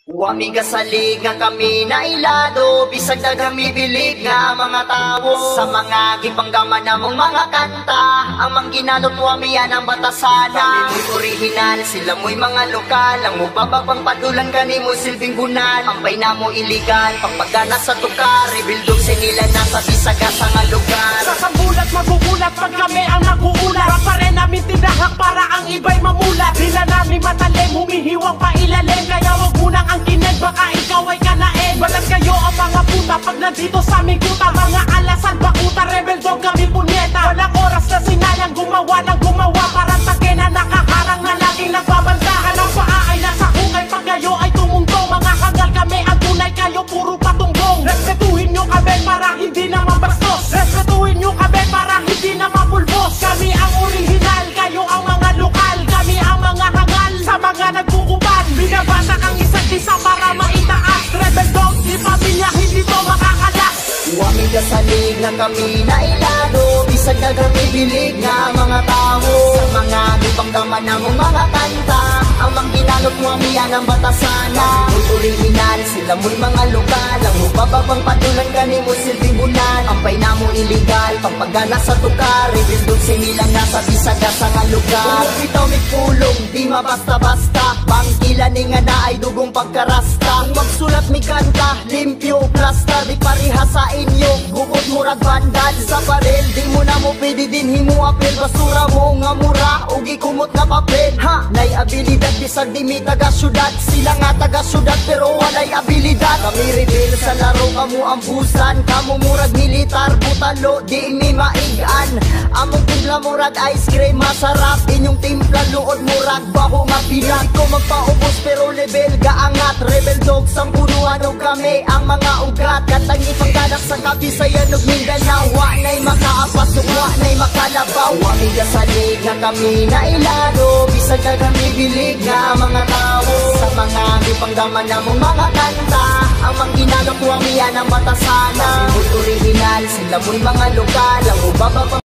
Wami kasalig nga kami na ilado, bisag na kami bilig nga mga tao. Sa mga gipanggaman namong mga kanta, ang mangginanot wami yan ang batasana. Kami mo'y original, sila mo'y mga lokal. Ang mubababang padulan kani mo silbing gunal. Ampay na mo iligal, pagpagana sa tukar. Rebildog sinila nasa bisaga sa nga lugar. Sa sambulat magugulat pag kami ang naguulat. Rapa rin namin tinahak para ang iba'y mamulat. Dila namin matalim, humihiwang pailalim. Kaya wag munang ang kineg, baka ikaw ay kanain. Balat kayo ang mga puta pag nandito sa aming kuta. Mga alasan bakuta, rebel dog kami punyeta. Walang oras na sinayang gumawa ng gumawa. Parang take na nakaharang na laging nagbabandahan. Ang paa ay nasa hungay pag kayo ay tumungtong. Mga hangal kami ang tunay, kayo puro patunggong. Respetuhin nyo kami para hindi na mabastos. Respetuhin nyo kami para hindi na mapulbos. Kami ang original, kayo ang mga lokal. Kami ang mga hangal sa mga nagkukupan. Binabatak ang isa't isa para maitaas. Rebel dog, di pamilya, hindi to makakalas. Wami kasalig nga kami na ilado, bisag na kami bilig nga mga tao. Sa mga gipanggaman namong mga kanta, ang mangginanot wami yan ang batasana. Mo'y original, sila mo'y mga lokal. Ang mubababang padulan kani mo silbing bulan. Ampay na mo iligal, pagpagana sa tukar. Rebildog sinilang nasa bisaga sa nga lugar. Kung bitaw may pulong, di mabasta-basta. Bangkila ni nga na ay dugong pagkarasta. Kung magsulat mi kanta, limpyo, plasta. Di pariha sa inyo, bukod murag bandal. Sa baril, di mo na mo pwede din himu apel. Basura mo nga mura, ugi kumot na papel. Ha, nay abilidad, bisag di mi taga syudad. Sila nga taga syudad pero walay abilidad. Kami rebel sa laro, kamu ang busan. Kamu murag militar, butalo, di mi maigan. Among timpla murag ice cream, masarap. Inyong timpla luod murag baho nga pilat. Ko magpaubos pero level gaangat. Rebel dog, sampunuan o kami ang mga ugat. Katang ipangganak sa Kabisayan ug Mindanao. Wa na'y makaapas, wa na'y makalabaw. Wami kasalig nga kami na ilado, bisag na kami bilig nga mga tao. Sa mga gipanggaman namong mga kanta, ang mangginanot wami yan ang batasana. Mo'y original, sila mo'y mga lokal. Ang ubaba